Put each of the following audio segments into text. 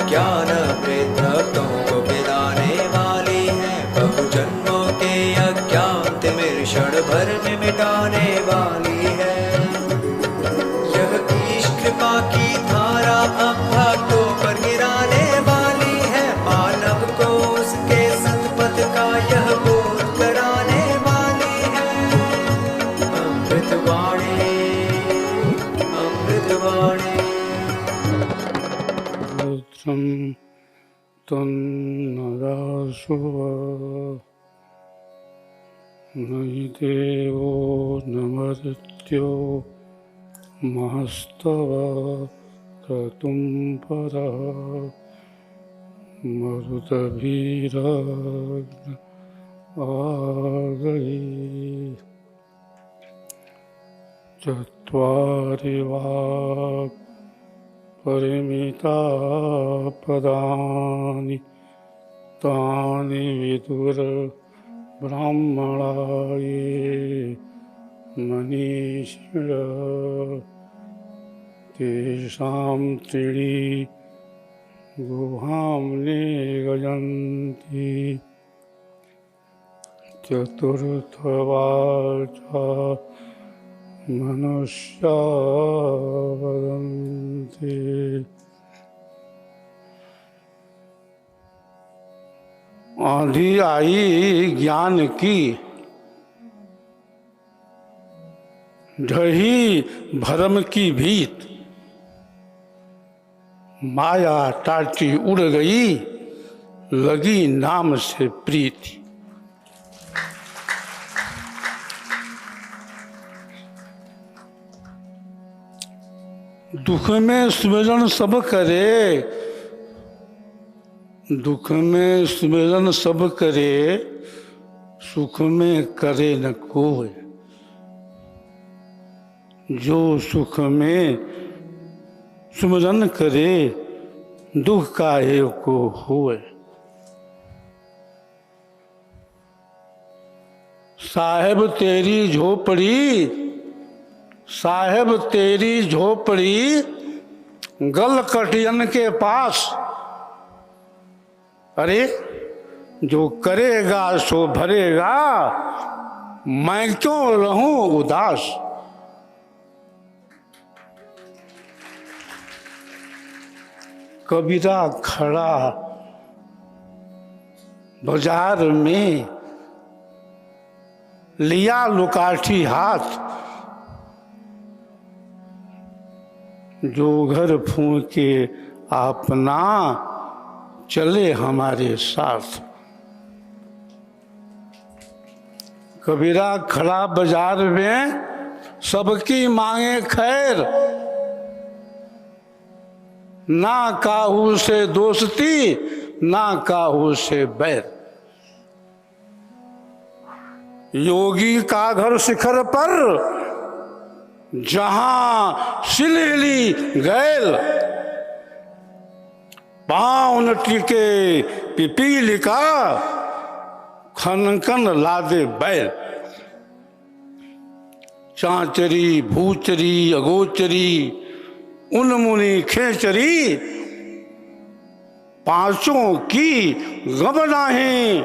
अज्ञान वृद्ध भक्तों को पिलाने वाली है, बहु जन्मों के अज्ञान तिमिर क्षण भर में मिटाने वाली है। यह ईश कृपा की धारा अब भक्तों पर गिराने वाली है, मानव को उसके सतपथ का यह बोध कराने वाली है। अमृतवाणी अमृतवाणी। रुद्रं तन्नरासुः न हि देवो न मर्त्यो महस्तव क्रतुं परः मरुतभिरग्न आगहि चत्वारि वाक् परिमिता पदानि तानि विदुर ब्राह्मणा ये मनीषिणः तेषां त्रीणि गुहां निगयन्ति चतुर्थवाचा मनुष्या वदन्ति। आंधी आई ज्ञान की, ढही भरम की भीत, माया टाटी उड़ गई, लगी नाम से प्रीति। दुख में सुमिरन सब करे, दुख में सुमिरन सब करे, सुख में करे न कोई। जो सुख में सुमिरन करे, दुख काहे को होए। साहेब तेरी झोपड़ी, साहेब तेरी झोपड़ी गल कटियन के पास। अरे जो करेगा सो भरेगा, मैं क्यों रहूं उदास। कबीरा खड़ा बाजार में, लिया लुकाठी हाथ, जो घर फूंके अपना चले हमारे साथ। कबीरा खड़ा बाजार में, सबकी मांगे खैर, ना काहू से दोस्ती ना काहू से बैर। योगी का घर शिखर पर, जहां सिलहिली गैल, पाँव न टिके पिपील का, खनकन लादे बैल। चांचरी भूचरी अगोचरी उनमुनी खेचरी, पांचों की गम नाही,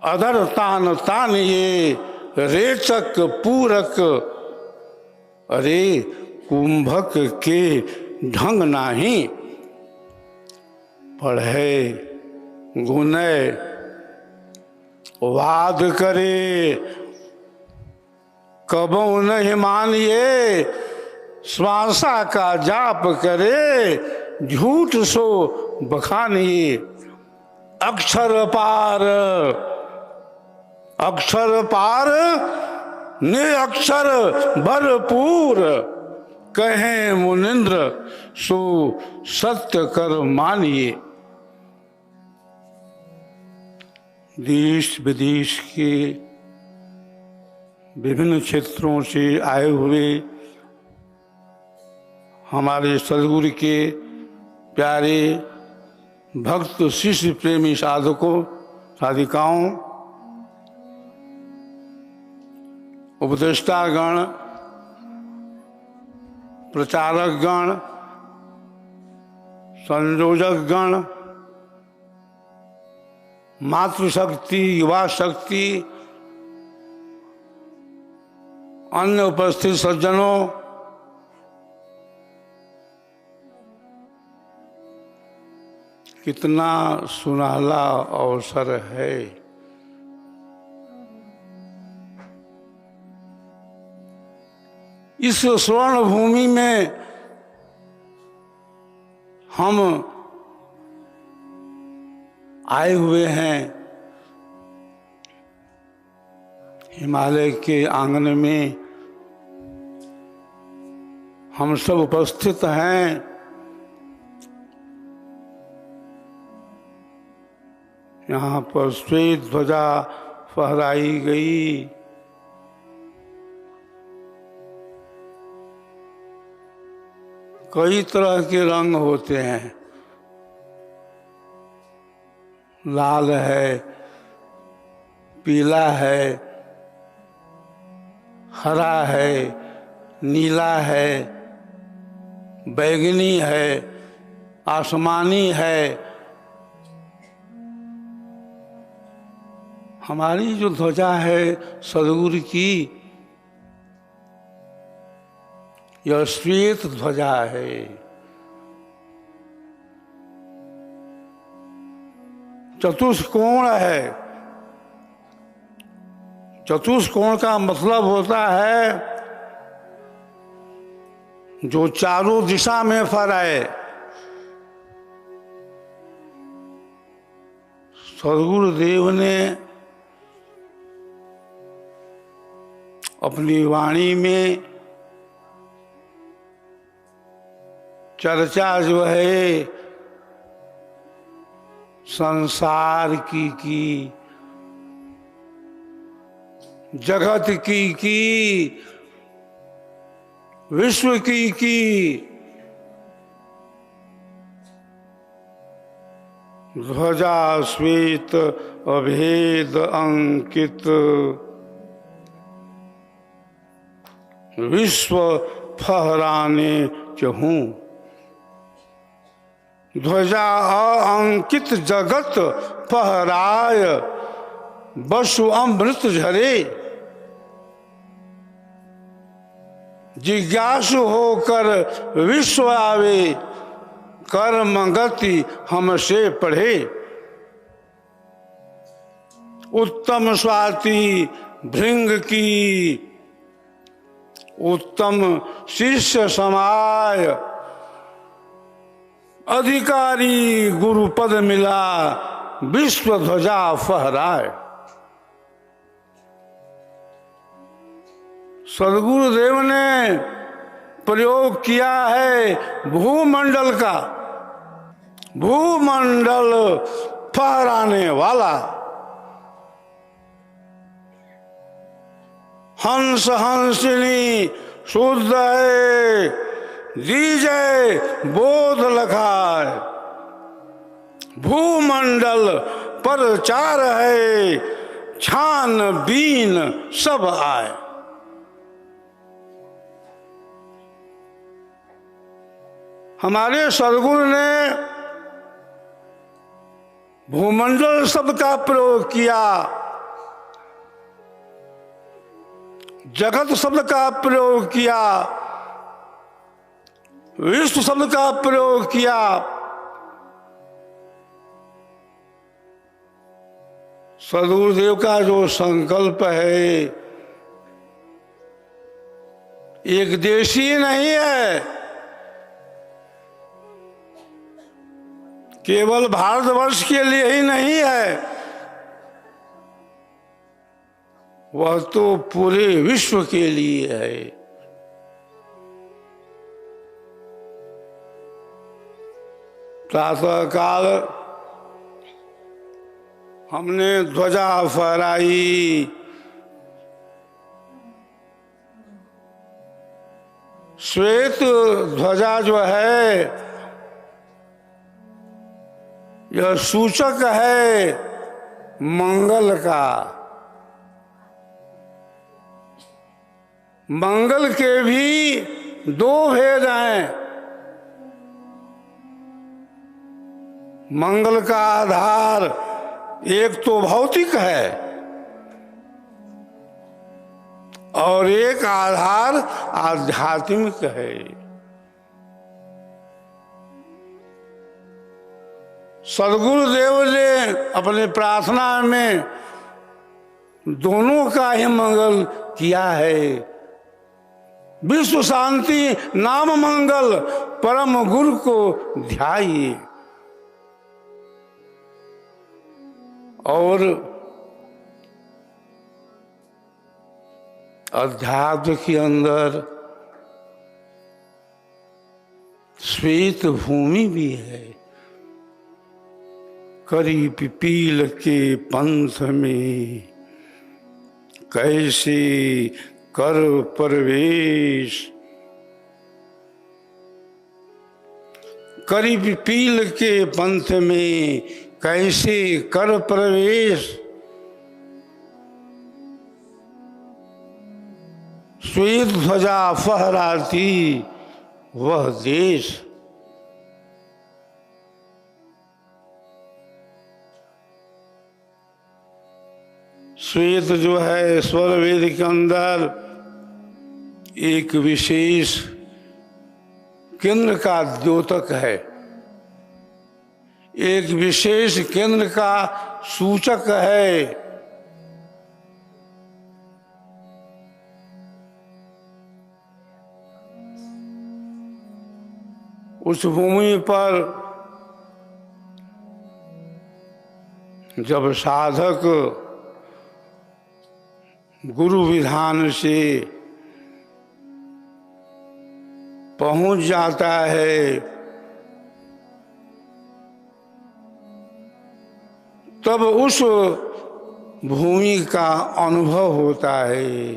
अधर तान तान ये रेचक पूरक। अरे कुंभक के ढंग नाही, पढ़े गुने वाद करे, कबो नहीं मानिए, श्वासा का जाप करे, झूठ सो बखानिए। अक्षर पार अक्षर पार ने अक्षर भरपूर, कहें मुनिंद्र सो सत्य कर मानिए। देश विदेश के विभिन्न क्षेत्रों से आए हुए हमारे सदगुरु के प्यारे भक्त शिष्य प्रेमी साधकों साधिकाओं, उपदेष्टागण, प्रचारक गण, संयोजक गण, मातृशक्ति, युवा शक्ति, अन्य उपस्थित सज्जनों, कितना सुनहला अवसर है। इस स्वर्ण भूमि में हम आए हुए हैं। हिमालय के आंगन में हम सब उपस्थित हैं। यहाँ पर श्वेत ध्वजा फहराई गई। कई तरह के रंग होते हैं, लाल है, पीला है, हरा है, नीला है, बैगनी है, आसमानी है। हमारी जो ध्वजा है सदगुरु की, यह श्वेत ध्वजा है। चतुष्कोण है। चतुष्कोण का मतलब होता है जो चारों दिशा में फहराए। सदगुरुदेव ने अपनी वाणी में चर्चा जो है संसार की, जगत की, विश्व की, ध्वजा श्वेत अभेद अंकित, विश्व फहराने चहूं। ध्वजा अंकित जगत फहराय, बसु अमृत झरे। जिज्ञासु होकर विश्व आवे, कर्म गति हमसे पढ़े। उत्तम स्वाति भृंग की, उत्तम शिष्य समाय। अधिकारी गुरु पद मिला, विश्व ध्वजा फहराए। सदगुरुदेव ने प्रयोग किया है भूमंडल का, भूमंडल फहराने वाला। हंस हंसिनी शुद्ध है, दीजय बोध लखाए। भूमंडल पर चार है, छान बीन सब आए। हमारे सदगुरु ने भूमंडल शब्द का प्रयोग किया, जगत शब्द का प्रयोग किया, विश्व शब्द का प्रयोग किया। सदगुरुदेव का जो संकल्प है एक देशी नहीं है, केवल भारतवर्ष के लिए ही नहीं है, वह तो पूरे विश्व के लिए है। प्रातः काल हमने ध्वजा फहराई, श्वेत ध्वजा जो है यह सूचक है मंगल का। मंगल के भी दो भेद हैं। मंगल का आधार एक तो भौतिक है और एक आधार आध्यात्मिक है। सदगुरुदेव ने अपने प्रार्थना में दोनों का ही मंगल किया है। विश्व शांति नाम मंगल परम गुरु को ध्याइए। और अध्यात्म के अंदर श्वेत भूमि भी है। करी पिपील के पंथ में कैसे कर प्रवेश। करी पिपील के पंथ में कैसे कर प्रवेश। श्वेत ध्वजा फहराती वह देश। श्वेत जो है स्वर वेद के अंदर एक विशेष केंद्र का द्योतक है, एक विशेष केंद्र का सूचक है। उस भूमि पर जब साधक गुरु विधान से पहुंच जाता है तब उस भूमि का अनुभव होता है।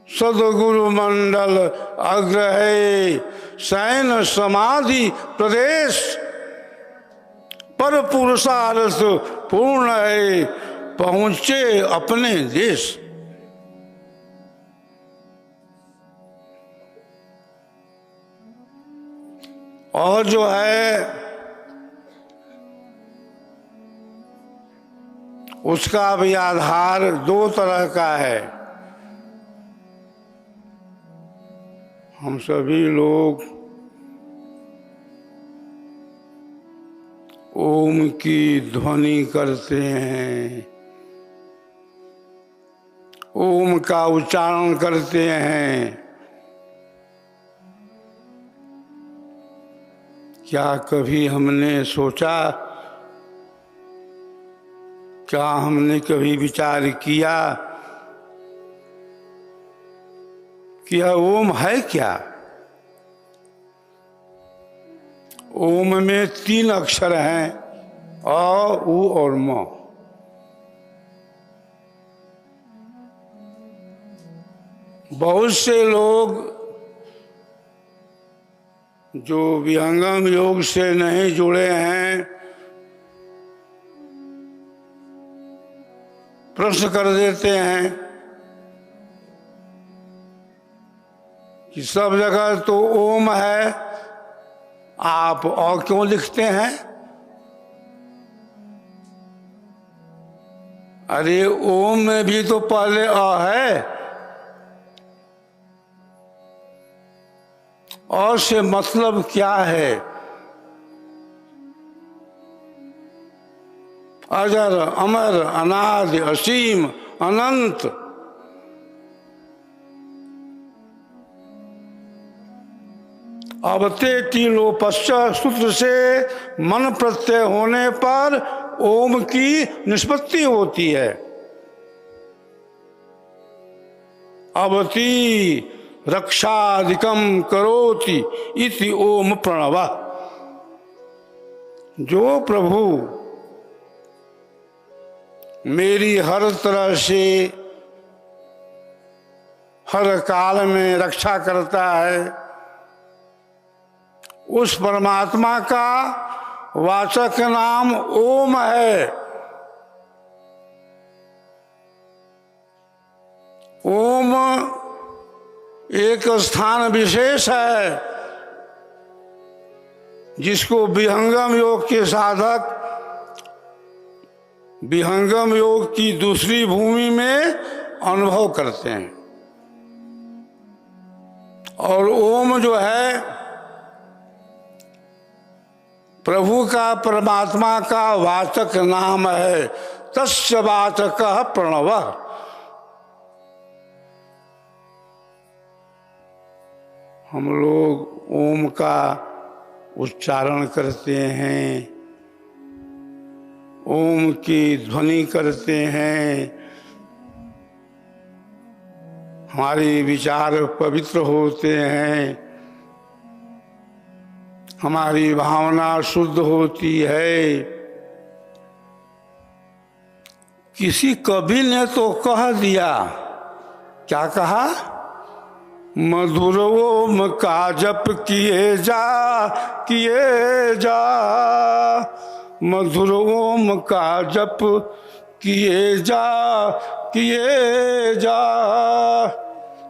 सदगुरु मंडल अग्रहे शयन समाधि प्रदेश पर पुरुषार्थ पूर्ण है पहुंचे अपने देश। और जो है उसका भी आधार दो तरह का है। हम सभी लोग ओम की ध्वनि करते हैं, ओम का उच्चारण करते हैं। क्या कभी हमने सोचा, क्या हमने कभी विचार किया कि यह ओम है क्या? ओम में 3 अक्षर हैं, अ, उ और म। बहुत से लोग जो विहंगम योग से नहीं जुड़े हैं प्रश्न कर देते हैं कि सब जगह तो ओम है, आप और क्यों लिखते हैं? अरे ओम में भी तो पहले अ है। और से मतलब क्या है? अजर अमर अनादि असीम अनंत। अवते टीलो पश्चात सूत्र से मन प्रत्यय होने पर ओम की निष्पत्ति होती है। अवती रक्षादिकम करोति इति ओम प्रणव। जो प्रभु मेरी हर तरह से हर काल में रक्षा करता है, उस परमात्मा का वाचक नाम ओम है। ओम एक स्थान विशेष है। जिसको विहंगम योग के साधक विहंगम योग की दूसरी भूमि में अनुभव करते हैं। और ओम जो है प्रभु का, परमात्मा का वाचक नाम है। तस्य वाचक प्रणव। हम लोग ओम का उच्चारण करते हैं, ओम की ध्वनि करते हैं, हमारे विचार पवित्र होते हैं, हमारी भावना शुद्ध होती है। किसी कवि ने तो कह दिया, क्या कहा? मधुर ओम का जप किए जा, मधुर ओम का जप किए जा,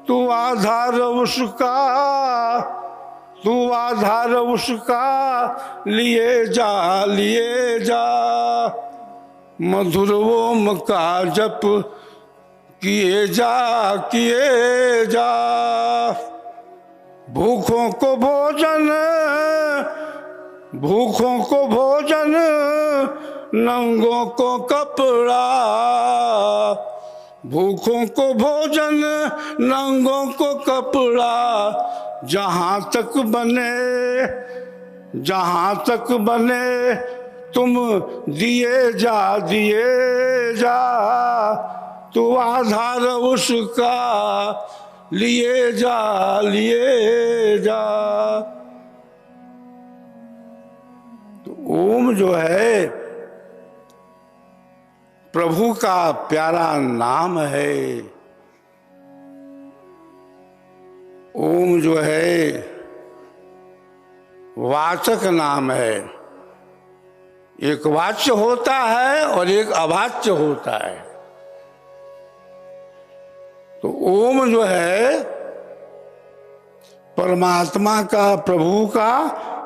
तू आधार उसका लिए जा, मधुर ओम का जप किए जा। भूखों को भोजन, नंगों को कपड़ा, भूखों को भोजन, नंगों को कपड़ा, जहाँ तक बने तुम दिए जा, तू आधार उसका लिए जा। तो ओम जो है प्रभु का प्यारा नाम है। ओम जो है वाचक नाम है। एक वाच्य होता है और एक अवाच्य होता है। तो ओम जो है परमात्मा का, प्रभु का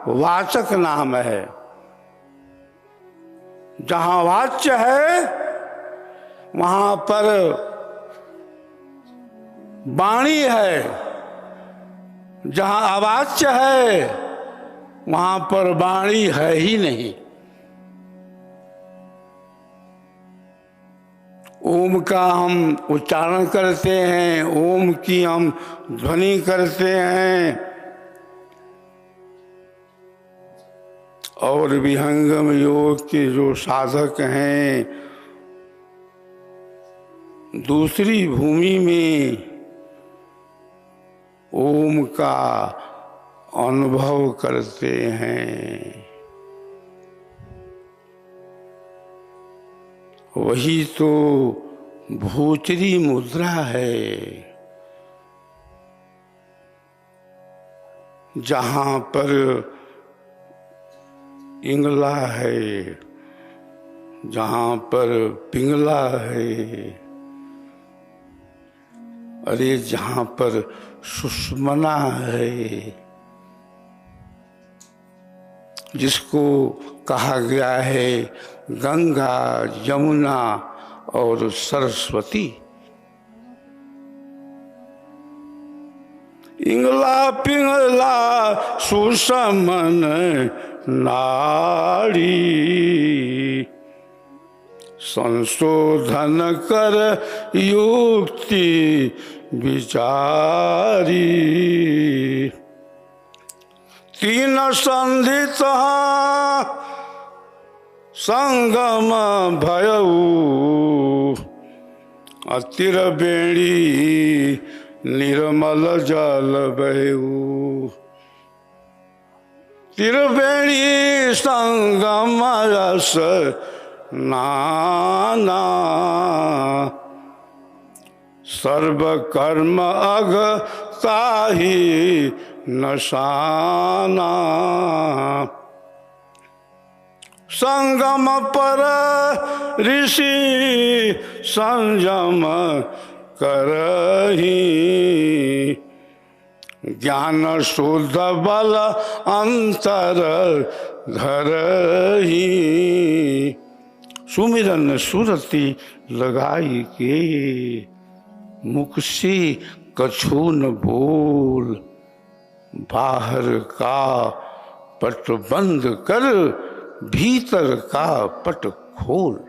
वाचक नाम है। जहां वाच्य है वहां पर वाणी है, जहां अवाच्य है वहां पर वाणी है ही नहीं। ओम का हम उच्चारण करते हैं, ओम की हम ध्वनि करते हैं, और विहंगम योग के जो साधक हैं दूसरी भूमि में ओम का अनुभव करते हैं। वही तो भूचरी मुद्रा है, जहां पर इंगला है, जहां पर पिंगला है, अरे जहां पर सुषमना है, जिसको कहा गया है गंगा, यमुना और सरस्वती। इंगला पिंगला सुषमन नाड़ी, संशोधन कर युक्ति विचारी, तीन संधित संगम भयऊ, अतिर बेड़ी निर्मल जल बहू, त्रिवेणी संगम रस नाना, सर्व कर्म अग ताहि नशाना, संगम पर ऋषि संयम करही, ज्ञान शुद्ध बल अंतर घर ही, सुमिरन सुरति लगाई के, मुख से कछु न बोल, बाहर का पट बंद कर, भीतर का पट खोल।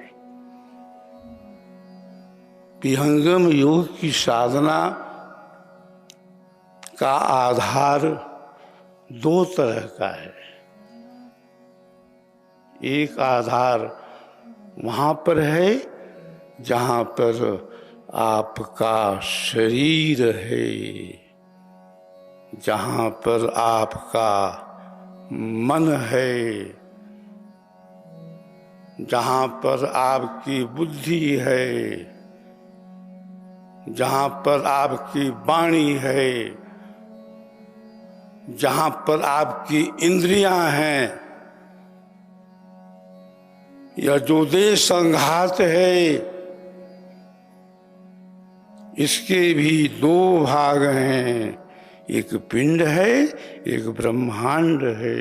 विहंगम योग की साधना का आधार दो तरह का है। एक आधार वहाँ पर है जहाँ पर आपका शरीर है, जहाँ पर आपका मन है, जहाँ पर आपकी बुद्धि है, जहाँ पर आपकी वाणी है, जहाँ पर आपकी इंद्रियां हैं। यह जो देह संघात है, इसके भी दो भाग हैं, एक पिंड है, एक ब्रह्मांड है।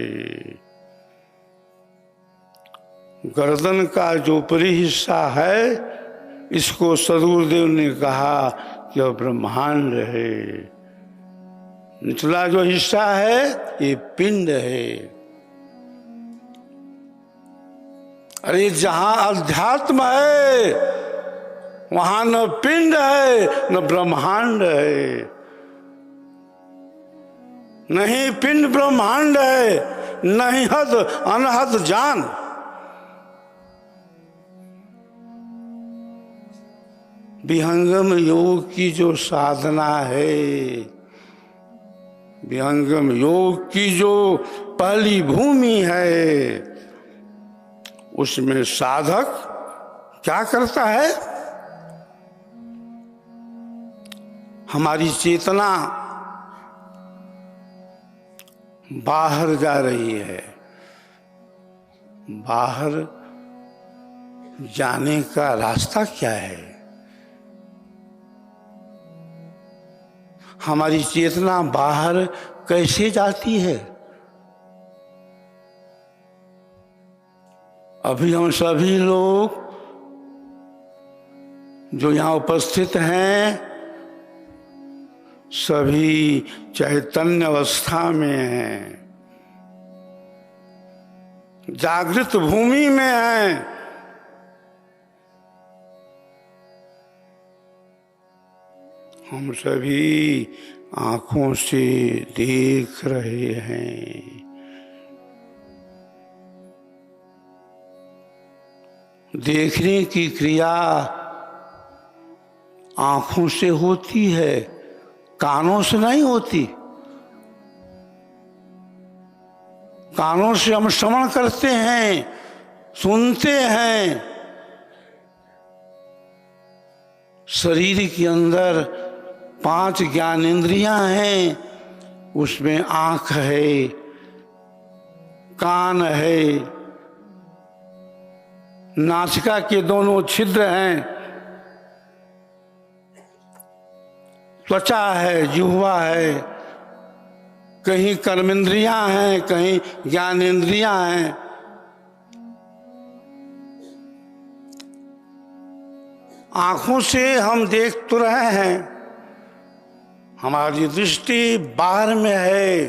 गर्दन का जो ऊपरी हिस्सा है, इसको सदगुरुदेव ने कहा कि वह ब्रह्मांड है। निचला जो हिस्सा है ये पिंड है। अरे जहां अध्यात्म है वहां न पिंड है न ब्रह्मांड है। नहीं पिंड ब्रह्मांड है, नहीं हद अनहद जान। विहंगम योग की जो साधना है, विहंगम योग की जो पहली भूमि है, उसमें साधक क्या करता है? हमारी चेतना बाहर जा रही है। बाहर जाने का रास्ता क्या है? हमारी चेतना बाहर कैसे जाती है? अभी हम सभी लोग जो यहाँ उपस्थित हैं, सभी चैतन्य अवस्था में हैं, जागृत भूमि में हैं। हम सभी आंखों से देख रहे हैं। देखने की क्रिया आंखों से होती है, कानों से नहीं होती। कानों से हम श्रवण करते हैं, सुनते हैं। शरीर के अंदर 5 ज्ञानेंद्रियां हैं, उसमें आंख है, कान है, नासिका के दोनों छिद्र हैं, त्वचा है, जिह्वा है, कहीं कर्मेंद्रियां हैं, कहीं ज्ञानेंद्रियां हैं। आंखों से हम देख तो रहे हैं, हमारी दृष्टि बाहर में है।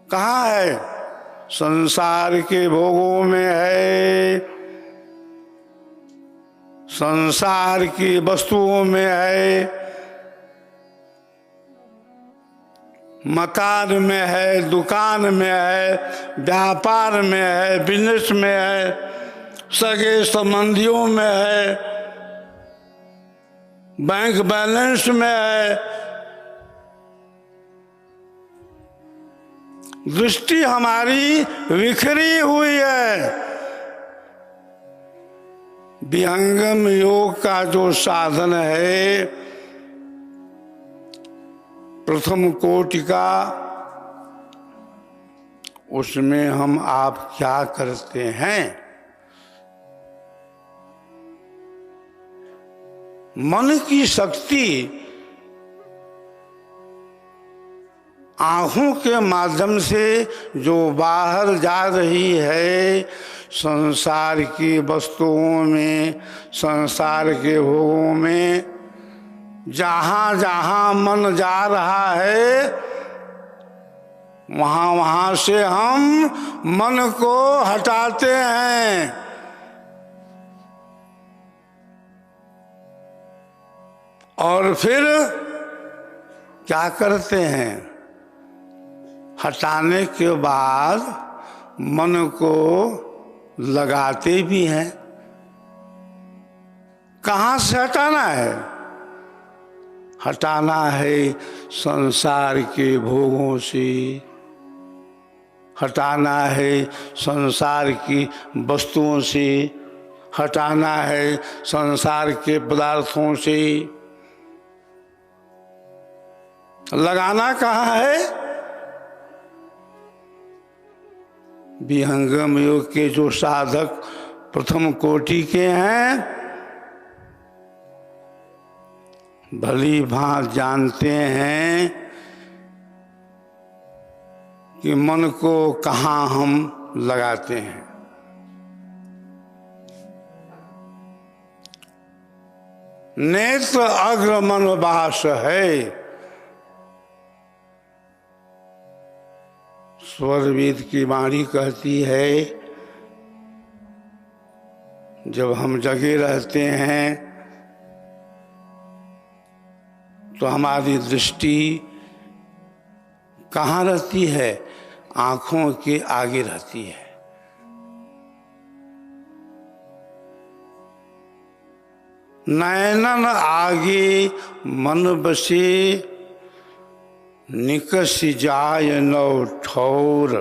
कहाँ है? संसार के भोगों में है, संसार की वस्तुओं में है, मकान में है, दुकान में है, व्यापार में है, बिजनेस में है, सगे संबंधियों में है, बैंक बैलेंस में है। दृष्टि हमारी बिखरी हुई है। विहंगम योग का जो साधन है, प्रथम कोटि का, उसमें हम आप क्या करते हैं? मन की शक्ति आँखों के माध्यम से जो बाहर जा रही है संसार की वस्तुओं में, संसार के भोगों में, जहाँ जहाँ मन जा रहा है वहाँ वहाँ से हम मन को हटाते हैं। और फिर क्या करते हैं? हटाने के बाद मन को लगाते भी हैं। कहाँ से हटाना है? हटाना है संसार के भोगों से, हटाना है संसार की वस्तुओं से, हटाना है संसार के पदार्थों से। लगाना कहाँ है? विहंगम योग के जो साधक प्रथम कोटि के हैं भली भांति जानते हैं कि मन को कहाँ हम लगाते हैं। नेत्र अग्र मन वास है। स्वरवेद की वाणी कहती है जब हम जगे रहते हैं तो हमारी दृष्टि कहाँ रहती है? आँखों के आगे रहती है। नयनन आगे मन बसे, निकस जाय नौ ठौर,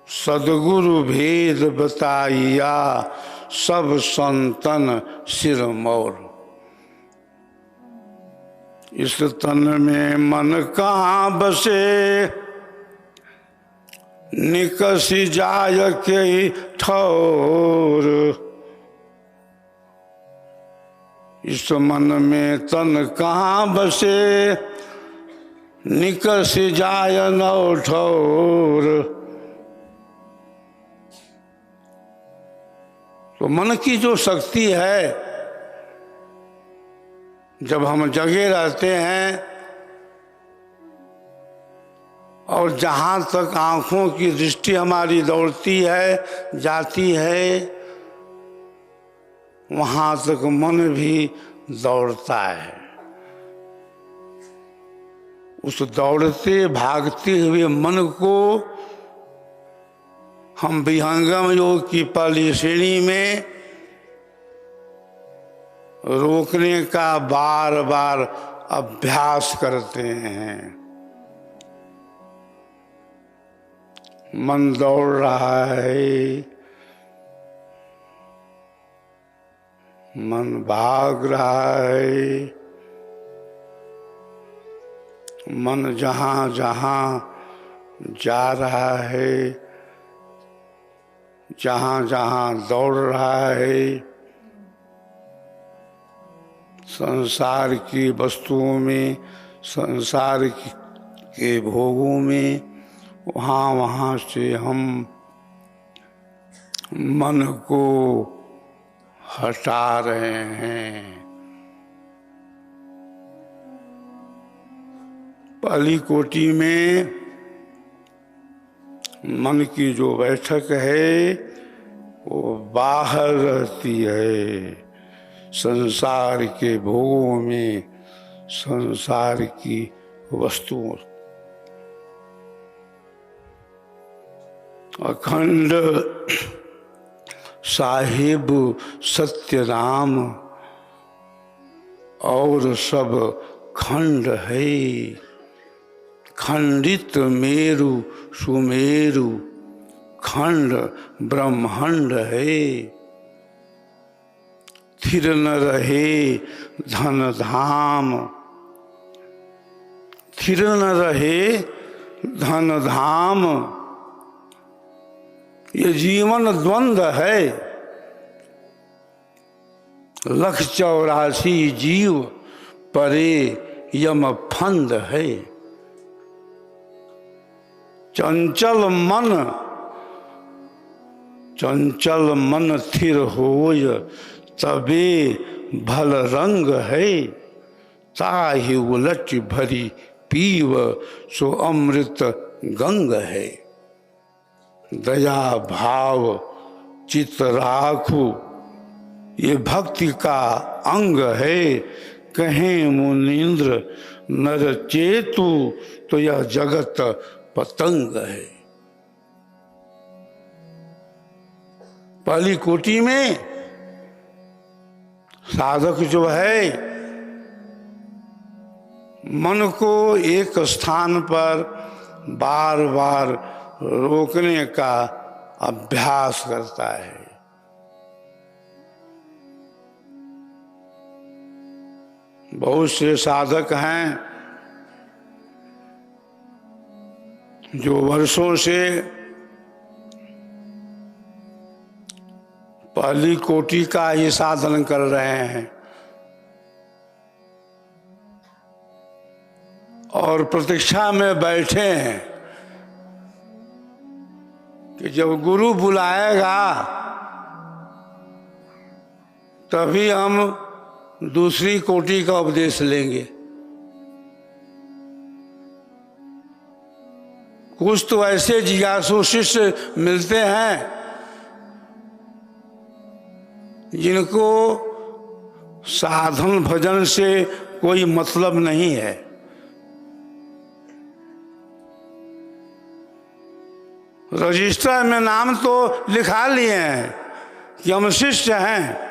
सदगुरु भेद बताइया, सब संतन सिर मौर। इस तन में मन कहाँ बसे, निकस जाय के ठौर। इस मन में तन कहाँ बसे, निकस जाय नौ ठौर। तो मन की जो शक्ति है, जब हम जगे रहते हैं और जहाँ तक आँखों की दृष्टि हमारी दौड़ती है, जाती है, वहाँ तक मन भी दौड़ता है। उस दौड़ते भागते हुए मन को हम विहंगम योग की पहली श्रेणी में रोकने का बार बार अभ्यास करते हैं। मन दौड़ रहा है, मन भाग रहा है, मन जहाँ जहाँ जा रहा है, जहाँ जहाँ दौड़ रहा है, संसार की वस्तुओं में, संसार के भोगों में, वहाँ वहाँ से हम मन को हटा रहे हैं। पहली कोटि में मन की जो बैठक है वो बाहर रहती है, संसार के भोगों में, संसार की वस्तुओं। अखंड साहिब सत्य राम और सब खंड है, खंडित मेरु सुमेरु खंड ब्रह्मांड है। थिर न रहे धन धाम, थिर न रहे धन धाम। ये जीवन द्वंद्व है, 184 जीव परे यम फंद है। चंचल मन थिर होय, तबे भल रंग है। ताहि उलट भरी पीव, सो अमृत गंग है। दया भाव चित राखु, ये भक्ति का अंग है। कहें मुनीन्द्र नर चेतु, तो यह जगत पतंग है। पहली कोटि में साधक जो है, मन को एक स्थान पर बार बार रोकने का अभ्यास करता है। बहुत से साधक हैं जो वर्षों से पहली कोटि का ही साधन कर रहे हैं और प्रतीक्षा में बैठे हैं कि जब गुरु बुलाएगा तभी हम दूसरी कोटि का उपदेश लेंगे। कुछ तो ऐसे जिज्ञासु शिष्य मिलते हैं जिनको साधन भजन से कोई मतलब नहीं है। रजिस्टर में नाम तो लिखा लिए हैं कि हम शिष्य हैं,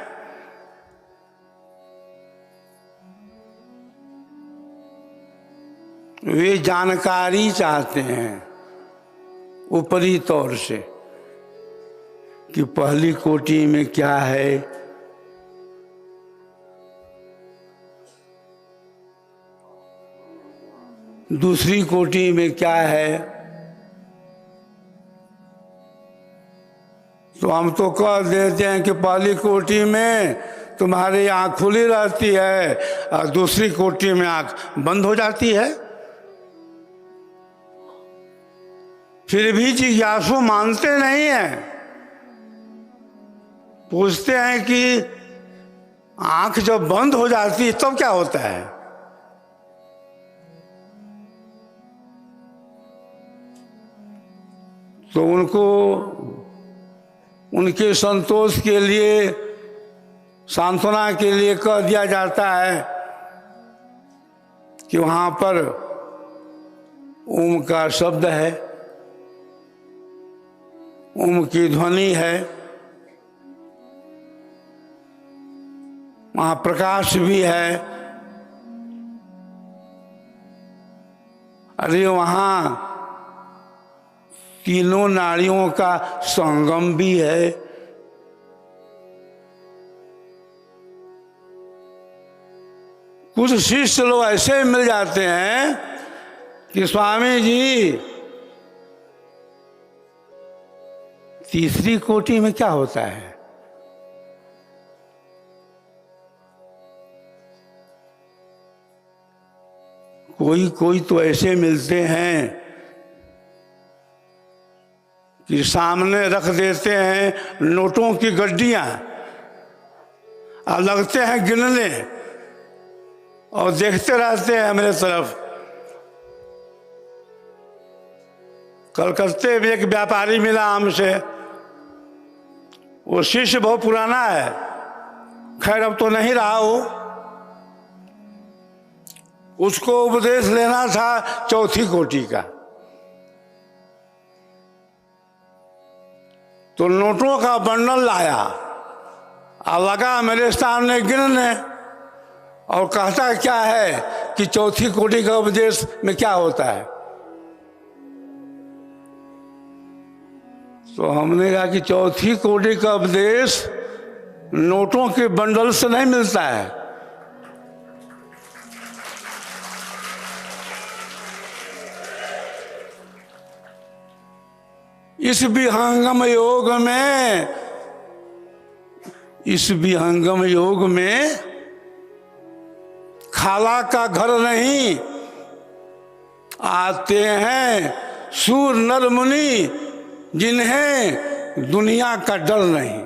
वे जानकारी चाहते हैं ऊपरी तौर से कि पहली कोटि में क्या है, दूसरी कोटि में क्या है। तो हम तो कह देते हैं कि पहली कोटि में तुम्हारी आँख खुली रहती है और दूसरी कोटि में आँख बंद हो जाती है। फिर भी जिज्ञासु मानते नहीं हैं, पूछते हैं कि आँख जब बंद हो जाती है तब क्या होता है। तो उनको उनके संतोष के लिए, सांत्वना के लिए कह दिया जाता है कि वहां पर ओम का शब्द है, ओम की ध्वनि है, वहां प्रकाश भी है। अरे वहां तीनों नाड़ियों का संगम भी है। कुछ शिष्य लोग ऐसे मिल जाते हैं कि स्वामी जी तीसरी कोटि में क्या होता है। कोई कोई तो ऐसे मिलते हैं कि सामने रख देते हैं नोटों की गड्डियां और लगते हैं गिनने और देखते रहते हैं मेरे तरफ। कलकत्ते में एक व्यापारी मिला हमसे, वो शिष्य बहुत पुराना है, खैर अब तो नहीं रहा वो। उसको उपदेश लेना था चौथी कोटि का, तो नोटों का बंडल लाया और लगा मेरे सामने गिनने और कहता क्या है कि चौथी कोटि का उपदेश में क्या होता है। तो हमने कहा कि चौथी कोटि का उपदेश नोटों के बंडल से नहीं मिलता है। इस विहंगम योग में खाला का घर नहीं, आते हैं सूर नर मुनि जिन्हें दुनिया का डर नहीं।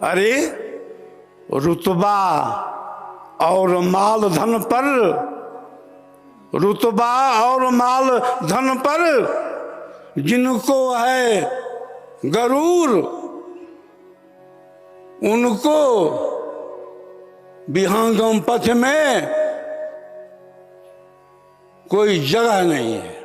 अरे रुतबा और माल धन पर, रुतबा और माल धन पर जिनको है गरूर, उनको विहंगम पथ में कोई जगह नहीं है।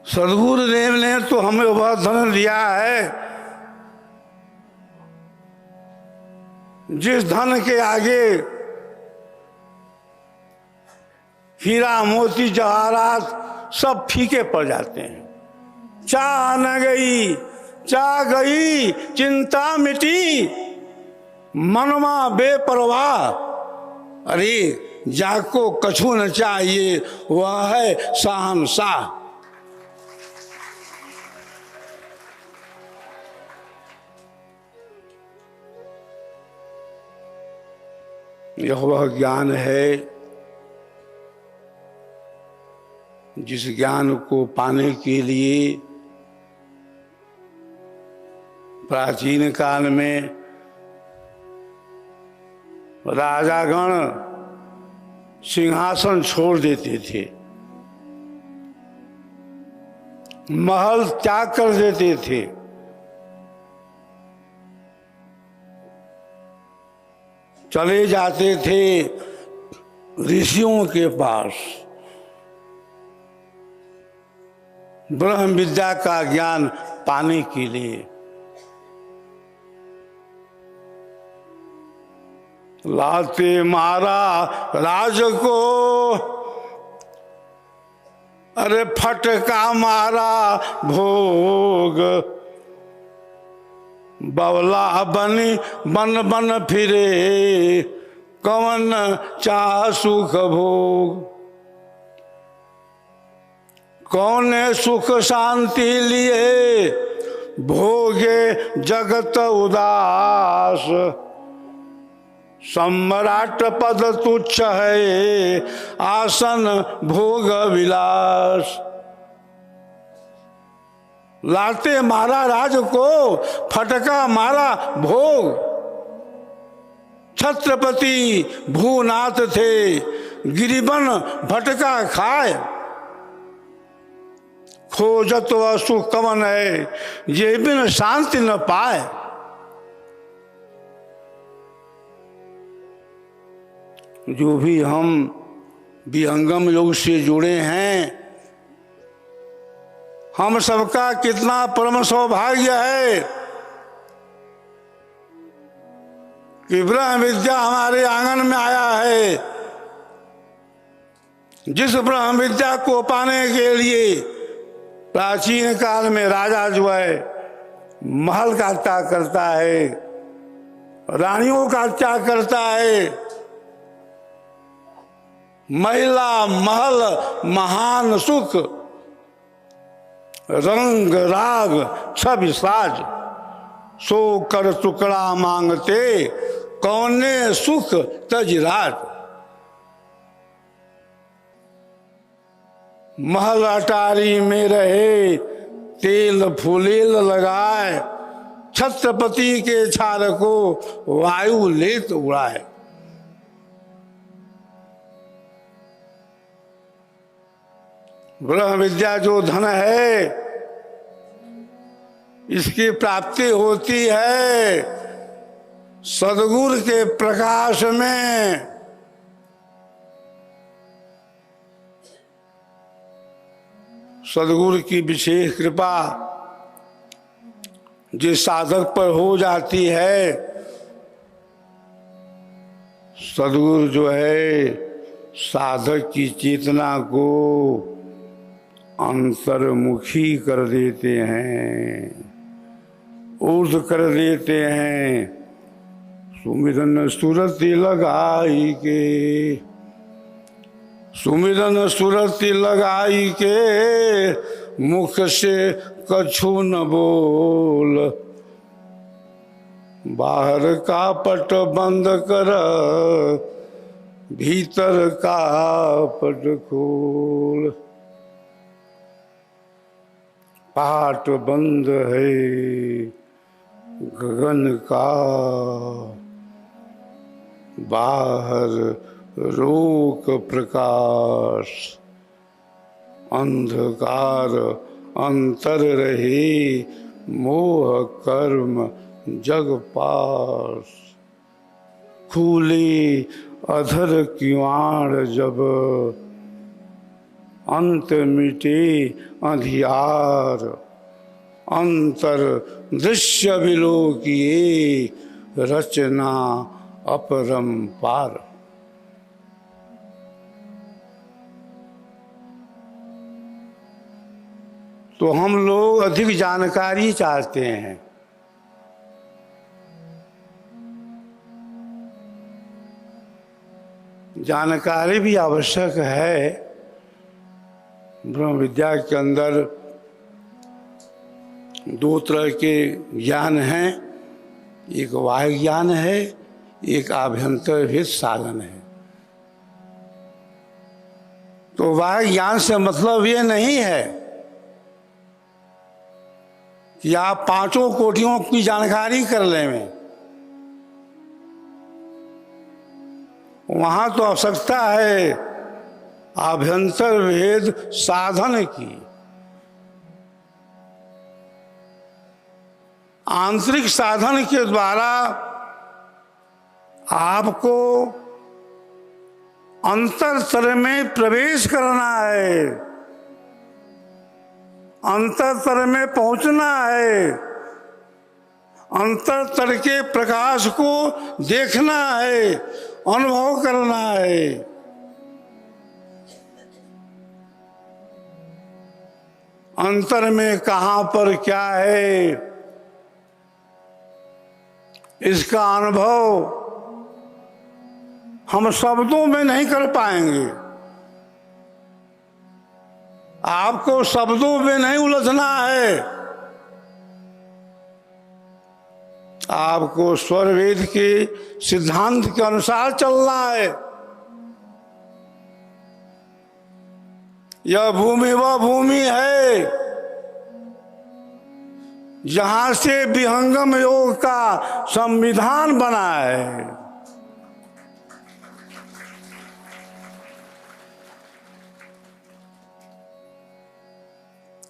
सद्गुरुदेव ने तो हमें वह धन दिया है जिस धन के आगे हीरा मोती जवाहरात सब फीके पड़ जाते हैं। चाह न गई, चाह गई चिंता मिटी, मनवा बेपरवाह। अरे जाको कछु न चाहिए, वह है शहंशाह। यह वह ज्ञान है जिस ज्ञान को पाने के लिए प्राचीन काल में राजागण सिंहासन छोड़ देते थे, महल त्याग कर देते थे, चले जाते थे ऋषियों के पास ब्रह्म विद्या का ज्ञान पाने के लिए। लाते मारा राज को, अरे फटका मारा भोग, बवला बनी बन बन फिरे, कवन चाह सुख भोग। कौन सुख शांति लिए भोगे जगत उदास, सम्राट पद तुच्छ है आसन भोग विलास। लाते मारा राज को, फटका मारा भोग। छत्रपति भूनाथ थे गिरिबन भटका खाए, खोजत वह सुख कवन है ये बिन शांति न पाए। जो भी हम विहंगम योग से जुड़े हैं, हम सबका कितना परम सौभाग्य है कि ब्रह्म विद्या हमारे आंगन में आया है। जिस ब्रह्म विद्या को पाने के लिए प्राचीन काल में राजा जो है महल का त्याग करता है, रानियों का त्याग करता है, महिला महल महान सुख, रंग राग सब साज, सो कर टुकड़ा मांगते कौने सुख तजराज। महल अटारी में रहे तेल फुलेल लगाए, छत्रपति के छार को वायु लेत उड़ाए। ब्रह्म विद्या जो धन है इसकी प्राप्ति होती है सद्गुरु के प्रकाश में। सद्गुरु की विशेष कृपा जिस साधक पर हो जाती है, सद्गुरु जो है साधक की चेतना को अंतर्मुखी कर देते हैं, ऊर्ध्व कर देते हैं। सुमिरन सुरति लगाई के, सुमिरन सुरति लगाई के, मुख से कछु न बोल, बाहर का पट बंद कर भीतर का पट खोल। पाट बंद है गगन का, बाहर रोक प्रकाश, अंधकार अंतर रहे मोह कर्म जग पास। खुली अधर किवाड़ जब अंत मिटे अंधियार, अंतर दृश्य विलोकिए रचना अपरंपार। तो हम लोग अधिक जानकारी चाहते हैं, जानकारी भी आवश्यक है। ब्रह्म विद्या के अंदर दो तरह के ज्ञान हैं, एक बाह्य ज्ञान है, एक आभ्यंतर भेद साधन है। तो बाह्य ज्ञान से मतलब ये नहीं है कि आप पांचों कोटियों की जानकारी कर लें। वहां तो आवश्यकता है आभ्यंतर भेद साधन की। आंतरिक साधन के द्वारा आपको अंतरतर में प्रवेश करना है, अंतरतर में पहुंचना है, अंतरतर के प्रकाश को देखना है, अनुभव करना है। अंतर में कहां पर क्या है, इसका अनुभव हम शब्दों में नहीं कर पाएंगे। आपको शब्दों में नहीं उलझना है, आपको स्वर वेद के सिद्धांत के अनुसार चलना है। यह भूमि वह भूमि है जहां से विहंगम योग का संविधान बना है।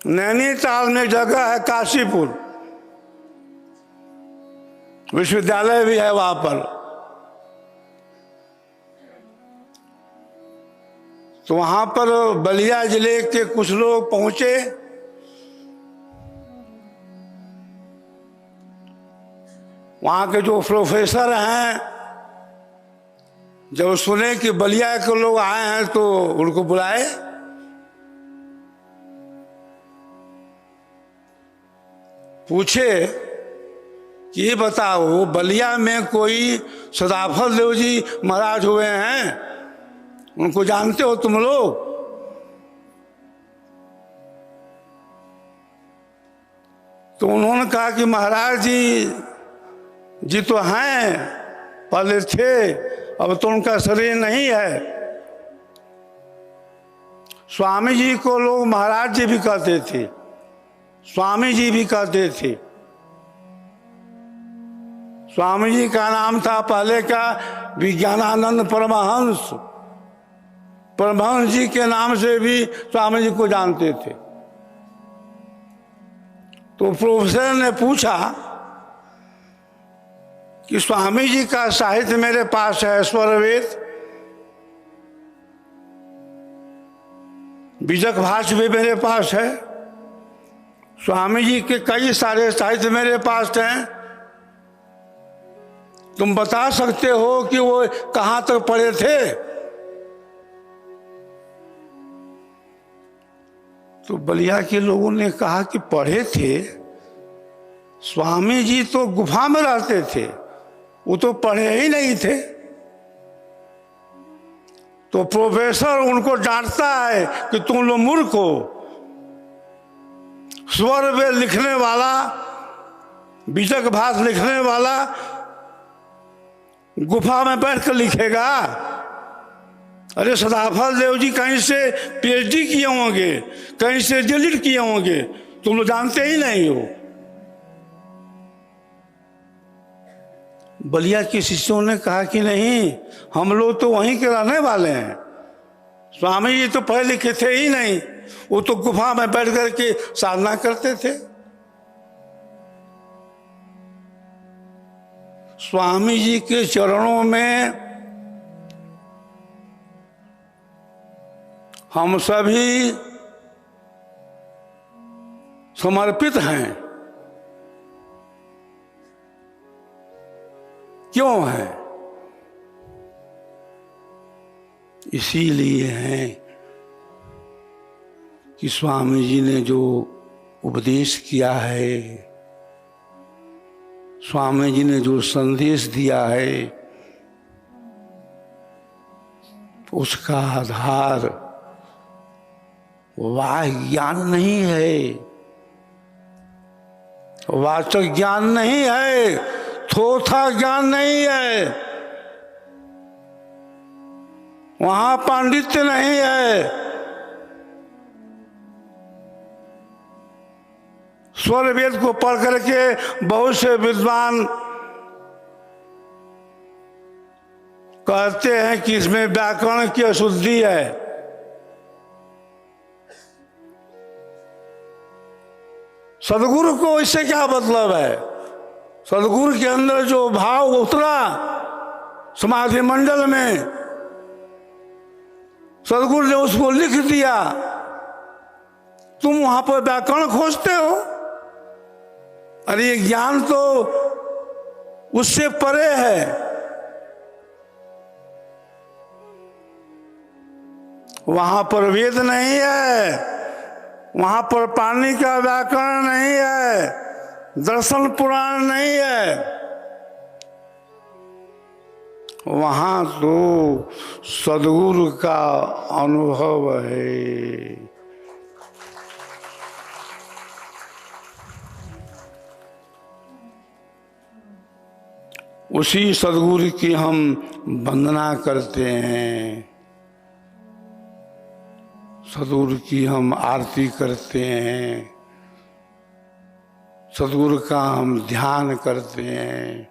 नैनीताल में जगह है काशीपुर, विश्वविद्यालय भी है वहां पर। तो वहां पर बलिया जिले के कुछ लोग पहुंचे। वहां के जो प्रोफेसर हैं, जब सुने कि बलिया के लोग आए हैं तो उनको बुलाए। पूछे कि ये बताओ, बलिया में कोई सदाफल देव जी महाराज हुए हैं, उनको जानते हो तुम लोग? तो उन्होंने कहा कि महाराज जी तो हैं, पहले थे, अब तो उनका शरीर नहीं है। स्वामी जी को लोग महाराज जी भी कहते थे, स्वामी जी भी कहते थे। स्वामी जी का नाम था पहले का विज्ञानानंद परमहंस। परमहंस जी के नाम से भी स्वामी जी को जानते थे। तो प्रोफेसर ने पूछा कि स्वामी जी का साहित्य मेरे पास है, स्वरवेद, बीजक भाष्य भी मेरे पास है, स्वामी जी के कई सारे साहित्य मेरे पास हैं। तुम बता सकते हो कि वो कहां तक पढ़े थे? तो बलिया के लोगों ने कहा कि पढ़े थे, स्वामी जी तो गुफा में रहते थे, वो तो पढ़े ही नहीं थे। तो प्रोफेसर उनको डांटता है कि तुम लोग मूर्ख हो, स्वर वेद लिखने वाला, बीजक भाष लिखने वाला गुफा में बैठकर लिखेगा? अरे सदाफल देव जी कहीं से पीएचडी किए होंगे, कहीं से डिलीट किए होंगे, तुम लोग जानते ही नहीं हो। बलिया के शिष्यों ने कहा कि नहीं, हम लोग तो वहीं के रहने वाले हैं, स्वामी जी तो पढ़े लिखे थे ही नहीं, वो तो गुफा में बैठ करके साधना करते थे। स्वामी जी के चरणों में हम सभी समर्पित हैं। क्यों है? इसीलिए हैं कि स्वामी जी ने जो उपदेश किया है, स्वामी जी ने जो संदेश दिया है, उसका आधार वाह ज्ञान नहीं है, वाचक ज्ञान नहीं है, थोथा ज्ञान नहीं है, वहां पांडित्य नहीं है। स्वर वेद को पढ़ करके बहुत से विद्वान कहते हैं कि इसमें व्याकरण की अशुद्धि है। सदगुरु को इससे क्या मतलब है? सदगुरु के अंदर जो भाव उतरा समाधि मंडल में, सदगुरु ने उसको लिख दिया, तुम वहां पर व्याकरण खोजते हो? अरे ये ज्ञान तो उससे परे है। वहां पर वेद नहीं है, वहां पर पानी का व्याकरण नहीं है, दर्शन पुराण नहीं है, वहां तो सदगुरु का अनुभव है। उसी सदगुरु की हम वंदना करते हैं, सदगुरु की हम आरती करते हैं, सदगुरु का हम ध्यान करते हैं।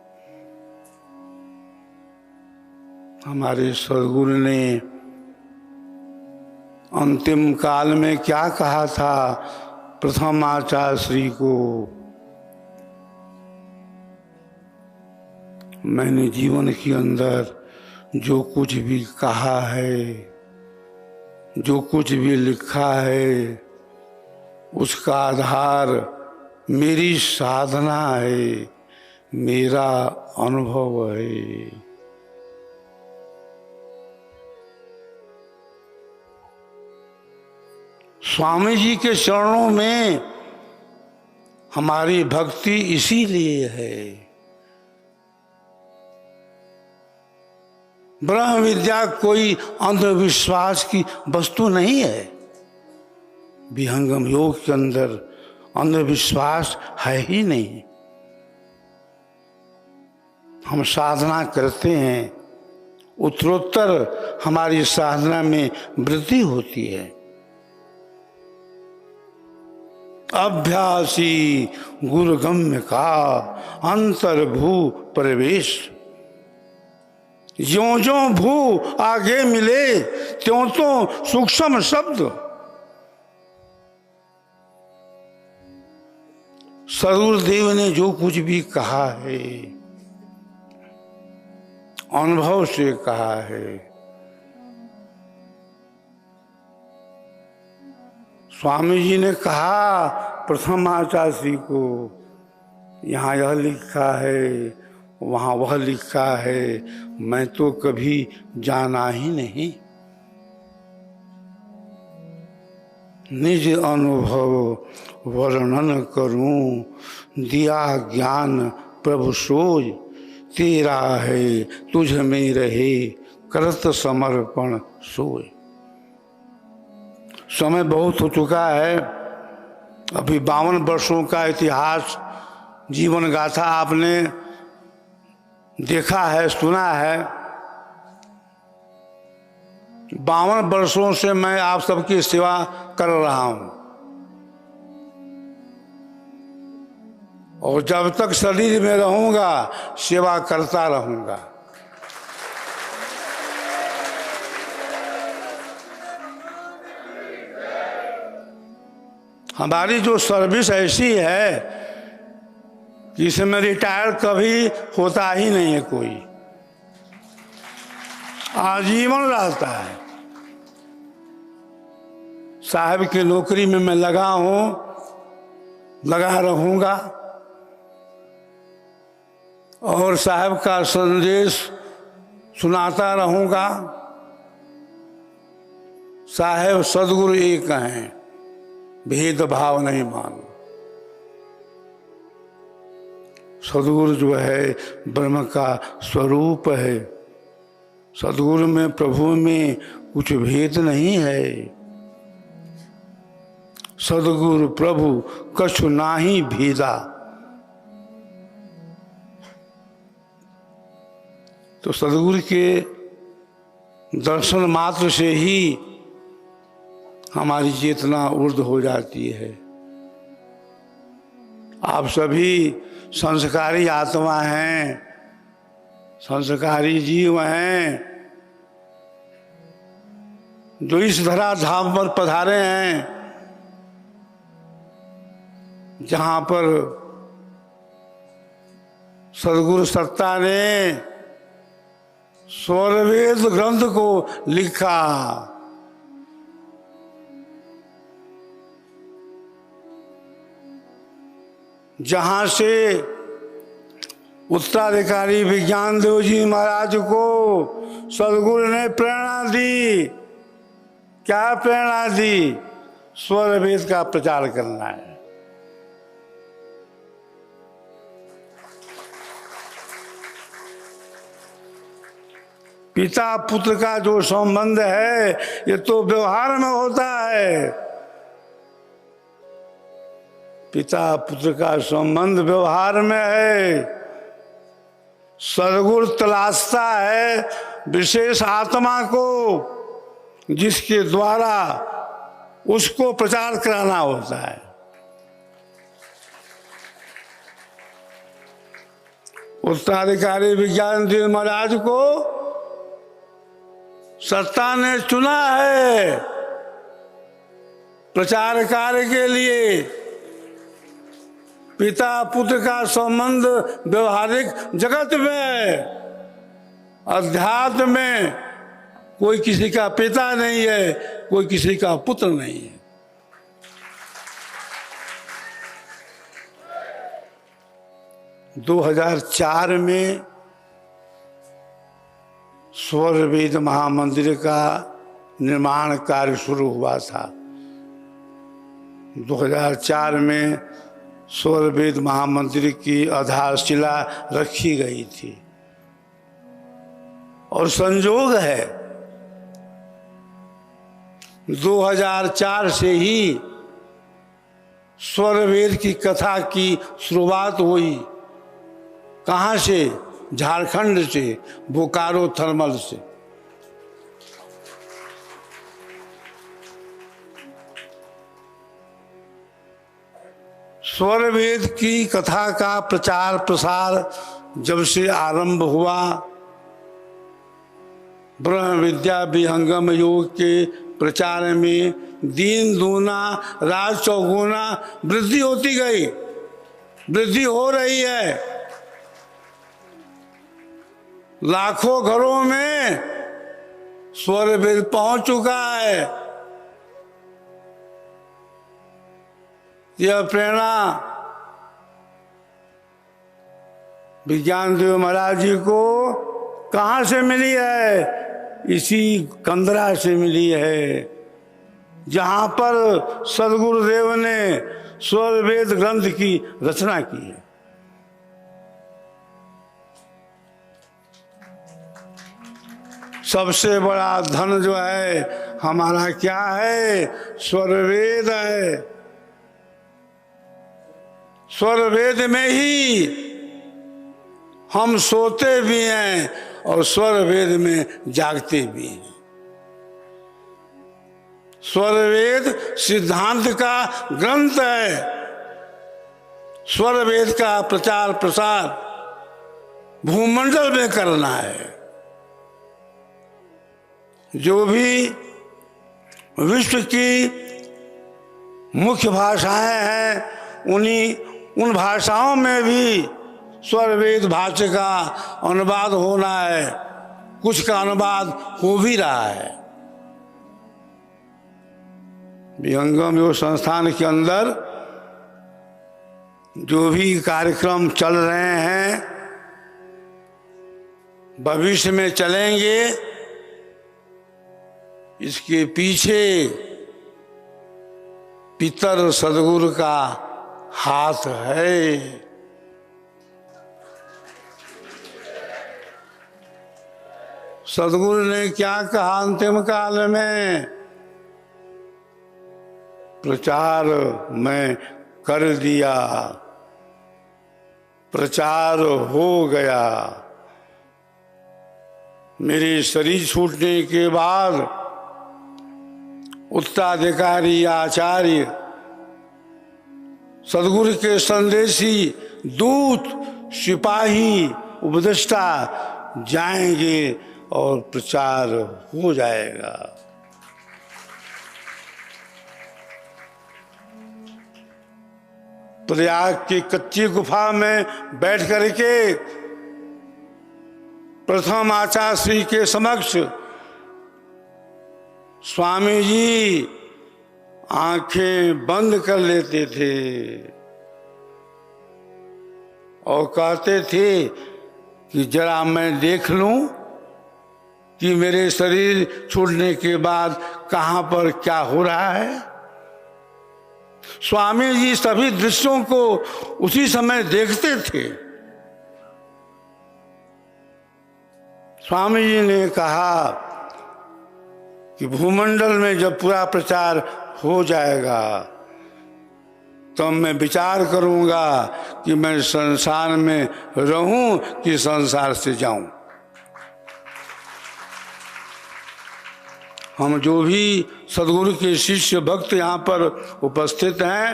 हमारे सदगुरु ने अंतिम काल में क्या कहा था प्रथम आचार्य श्री को? मैंने जीवन के अंदर जो कुछ भी कहा है, जो कुछ भी लिखा है, उसका आधार मेरी साधना है, मेरा अनुभव है। स्वामी जी के चरणों में हमारी भक्ति इसीलिए है। ब्रह्म विद्या कोई अंधविश्वास की वस्तु नहीं है। विहंगम योग के अंदर अंधविश्वास है ही नहीं। हम साधना करते हैं, उत्तरोत्तर हमारी साधना में वृद्धि होती है। अभ्यासी गुरुगम्य का अंतर्भू प्रवेश, ज्यों ज्यों भू आगे मिले त्यों तो सूक्ष्म शब्द। सदगुरुदेव ने जो कुछ भी कहा है अनुभव से कहा है। स्वामी जी ने कहा प्रथम आचार्य श्री को, यहाँ यह लिखा है, वहाँ वह लिखा है, मैं तो कभी जाना ही नहीं। निज अनुभव वर्णन करूं, दिया ज्ञान प्रभु सोज, तेरा है तुझ में रहे करत समर्पण सोज। समय बहुत हो चुका है, अभी 52 वर्षों का इतिहास, जीवन गाथा आपने देखा है, सुना है। 52 वर्षों से मैं आप सबकी सेवा कर रहा हूं और जब तक शरीर में रहूंगा सेवा करता रहूंगा। हमारी जो सर्विस ऐसी है कि इसमें रिटायर कभी होता ही नहीं है, कोई आजीवन रहता है। साहब की नौकरी में मैं लगा हूं, लगा रहूंगा और साहब का संदेश सुनाता रहूंगा। साहब सदगुरु एक हैं, भेदभाव नहीं मानो। सदगुरु जो है ब्रह्म का स्वरूप है। सदगुरु में, प्रभु में कुछ भेद नहीं है। सदगुरु प्रभु कछु नाही भेदा। तो सदगुरु के दर्शन मात्र से ही हमारी चेतना ऊर्ध्व हो जाती है। आप सभी संस्कारी आत्मा हैं, संस्कारी जीव हैं, जो इस धरा धाम पर पधारे हैं, जहां पर सदगुरु सत्ता ने स्वरवेद ग्रंथ को लिखा। जहां से उत्तराधिकारी विज्ञान देव जी महाराज को सदगुरु ने प्रेरणा दी। क्या प्रेरणा दी? स्वर वेद का प्रचार करना है। पिता पुत्र का जो संबंध है ये तो व्यवहार में होता है। पिता पुत्र का संबंध व्यवहार में है। सदगुरु तलाशता है विशेष आत्मा को, जिसके द्वारा उसको प्रचार कराना होता है। उत्तराधिकारी विज्ञान देव महाराज को सत्ता ने चुना है प्रचार कार्य के लिए। पिता पुत्र का संबंध व्यवहारिक जगत में, अध्यात्म में कोई किसी का पिता नहीं है, कोई किसी का पुत्र नहीं है। – 2004 में स्वर वेद महामंदिर का निर्माण कार्य शुरू हुआ था। 2004 में स्वर वेद महामंदिर की आधारशिला रखी गई थी और संयोग है 2004 से ही स्वर वेद की कथा की शुरुआत हुई। कहाँ से? झारखंड से, बोकारो थर्मल से। स्वर वेद की कथा का प्रचार प्रसार जब से आरंभ हुआ, ब्रह्म विद्या विहंगम योग के प्रचार में दिन दूना रात चौगुना वृद्धि होती गई, वृद्धि हो रही है। लाखों घरों में स्वर वेद पहुंच चुका है। यह प्रेरणा विज्ञान देव महाराज जी को कहाँ से मिली है? इसी कंदरा से मिली है, जहाँ पर सदगुरुदेव ने स्वर वेद ग्रंथ की रचना की है। सबसे बड़ा धन जो है हमारा क्या है? स्वर वेद है। स्वर वेद में ही हम सोते भी हैं और स्वर वेद में जागते भी हैं। स्वर वेद सिद्धांत का ग्रंथ है। स्वर वेद का प्रचार प्रसार भूमंडल में करना है। जो भी विश्व की मुख्य भाषाएं हैं उन भाषाओं में भी स्वर वेद भाषा का अनुवाद होना है। कुछ का अनुवाद हो भी रहा है। विहंगम योग संस्थान के अंदर जो भी कार्यक्रम चल रहे हैं, भविष्य में चलेंगे, इसके पीछे पितर सदगुरु का हाथ है। सदगुरु ने क्या कहा अंतिम काल में? प्रचार मैं कर दिया, प्रचार हो गया। मेरे शरीर छूटने के बाद उत्तराधिकारी आचार्य सदगुरु के संदेशी दूत सिपाही उपदेष्टा जाएंगे और प्रचार हो जाएगा। प्रयाग की कच्ची गुफा में बैठ करके प्रथम आचार्य श्री के समक्ष स्वामी जी आंखें बंद कर लेते थे और कहते थे कि जरा मैं देख लूं कि मेरे शरीर छूटने के बाद कहां पर क्या हो रहा है। स्वामी जी सभी दृश्यों को उसी समय देखते थे। स्वामी जी ने कहा कि भूमंडल में जब पूरा प्रचार हो जाएगा तो मैं विचार करूंगा कि मैं संसार में रहूं कि संसार से जाऊं। हम जो भी सदगुरु के शिष्य भक्त यहाँ पर उपस्थित हैं,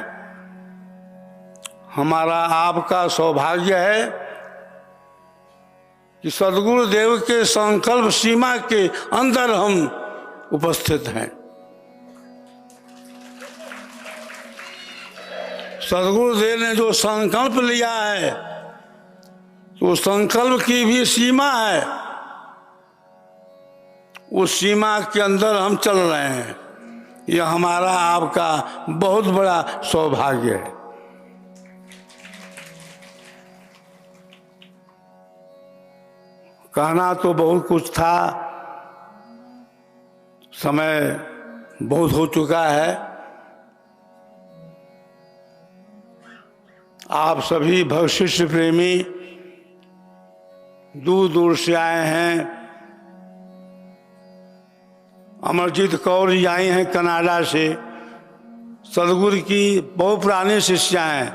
हमारा आपका सौभाग्य है कि सदगुरु देव के संकल्प सीमा के अंदर हम उपस्थित हैं। सदगुरुदेव ने जो संकल्प लिया है तो संकल्प की भी सीमा है। उस सीमा के अंदर हम चल रहे हैं। यह हमारा आपका बहुत बड़ा सौभाग्य है। कहना तो बहुत कुछ था, समय बहुत हो चुका है। आप सभी भक्त शिष्य प्रेमी दूर दूर से आए हैं। अमरजीत कौर जी आई हैं कनाडा से, सदगुरु की बहुत पुरानी शिष्या हैं।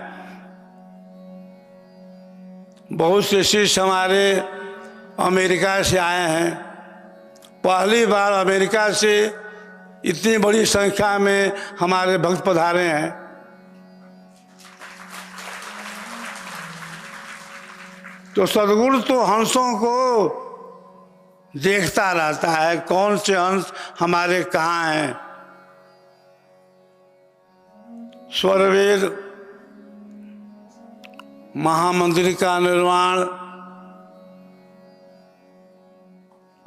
बहुत से शिष्य हमारे अमेरिका से आए हैं। पहली बार अमेरिका से इतनी बड़ी संख्या में हमारे भक्त पधारे हैं। तो सदगुरु तो हंसों को देखता रहता है, कौन से हंस हमारे कहाँ हैं। स्वरवेद महामंदिर का निर्माण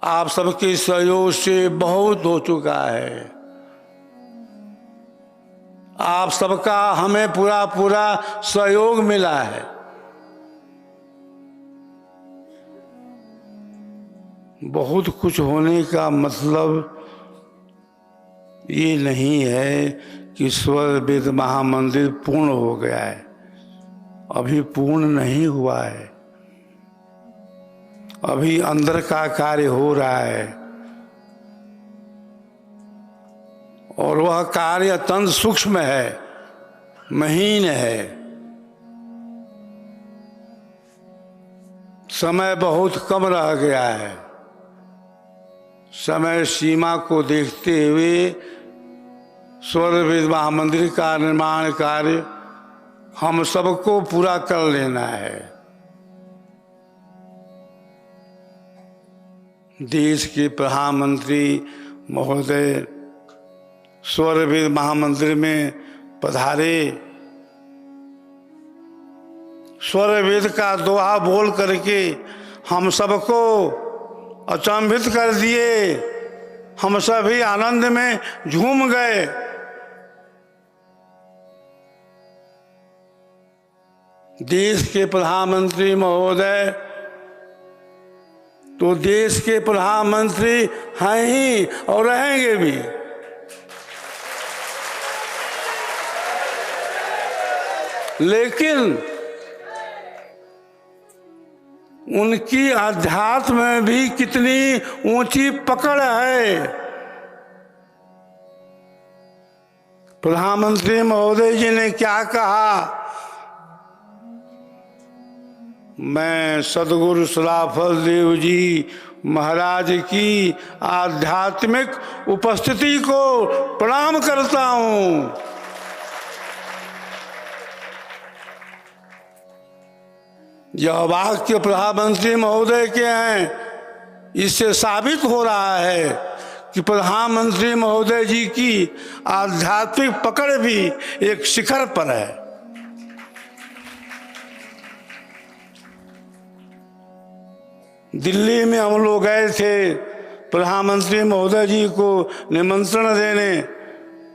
आप सबके सहयोग से बहुत हो चुका है। आप सबका हमें पूरा पूरा सहयोग मिला है। बहुत कुछ होने का मतलब ये नहीं है कि स्वर वेद महामंदिर पूर्ण हो गया है। अभी पूर्ण नहीं हुआ है। अभी अंदर का कार्य हो रहा है और वह कार्य अत्यंत सूक्ष्म है, महीन है। समय बहुत कम रह गया है। समय सीमा को देखते हुए स्वर्णवेद महामंदिर का निर्माण कार्य हम सबको पूरा कर लेना है। देश के प्रधानमंत्री महोदय स्वर्णवेद महामंदिर में पधारे, स्वर्णवेद का दोहा बोल करके हम सबको अचंभित कर दिए। हम सभी आनंद में झूम गए। देश के प्रधानमंत्री महोदय तो देश के प्रधानमंत्री हैं ही और रहेंगे भी। लेकिन उनकी अध्यात्म में भी कितनी ऊंची पकड़ है। प्रधानमंत्री महोदय जी ने क्या कहा? मैं सद्गुरु सराफल देव जी महाराज की आध्यात्मिक उपस्थिति को प्रणाम करता हूं। यह वाक्य प्रधानमंत्री महोदय के हैं। इससे साबित हो रहा है कि प्रधानमंत्री महोदय जी की आध्यात्मिक पकड़ भी एक शिखर पर है। दिल्ली में हम लोग गए थे प्रधानमंत्री महोदय जी को निमंत्रण देने।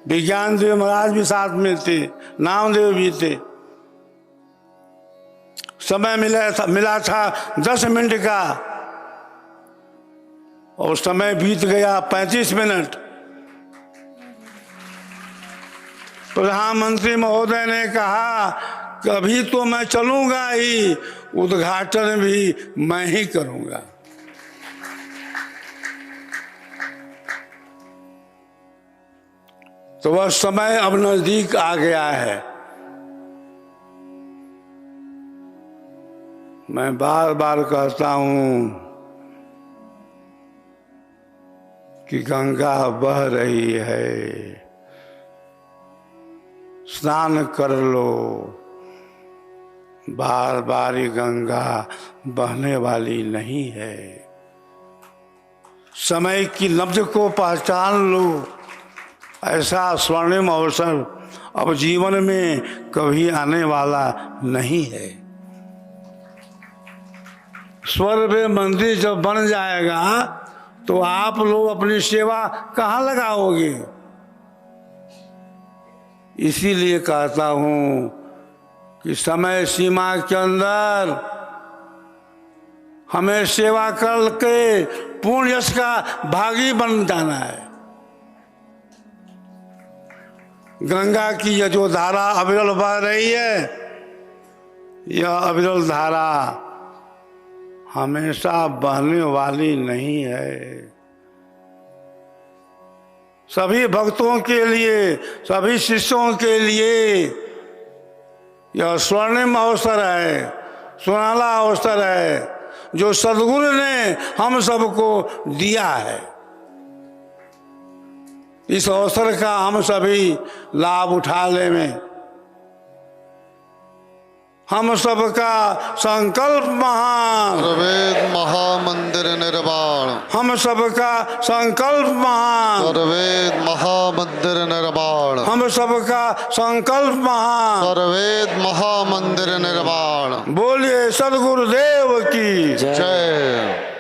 विज्ञान देव महाराज भी साथ में थे, नामदेव भी थे। समय मिला था 10 मिनट का और समय बीत गया 35 मिनट। प्रधानमंत्री महोदय ने कहा कि अभी तो मैं चलूंगा ही, उद्घाटन भी मैं ही करूंगा। तो वह समय अब नजदीक आ गया है। मैं बार बार कहता हूं कि गंगा बह रही है, स्नान कर लो। बार बार ये गंगा बहने वाली नहीं है। समय की नब्ज को पहचान लो। ऐसा स्वर्णिम अवसर अब जीवन में कभी आने वाला नहीं है। स्वर्णवेद मंदिर जब बन जाएगा तो आप लोग अपनी सेवा कहाँ लगाओगे? इसीलिए कहता हूं कि समय सीमा के अंदर हमें सेवा करके पूर्ण यश का भागी बन जाना है। गंगा की यह जो धारा अविरल बह रही है, यह अविरल धारा हमेशा बहने वाली नहीं है। सभी भक्तों के लिए, सभी शिष्यों के लिए यह स्वर्णिम अवसर है, सुनहरा अवसर है जो सद्गुरु ने हम सबको दिया है। इस अवसर का हम सभी लाभ उठा लें। हम सबका संकल्प महान, सर्ववेद महामंदिर निर्माण। हम सबका संकल्प महान, सर्ववेद महामंदिर निर्माण। हम सबका संकल्प महान, सर्ववेद महामंदिर निर्माण। बोलिए सद्गुरुदेव की जय।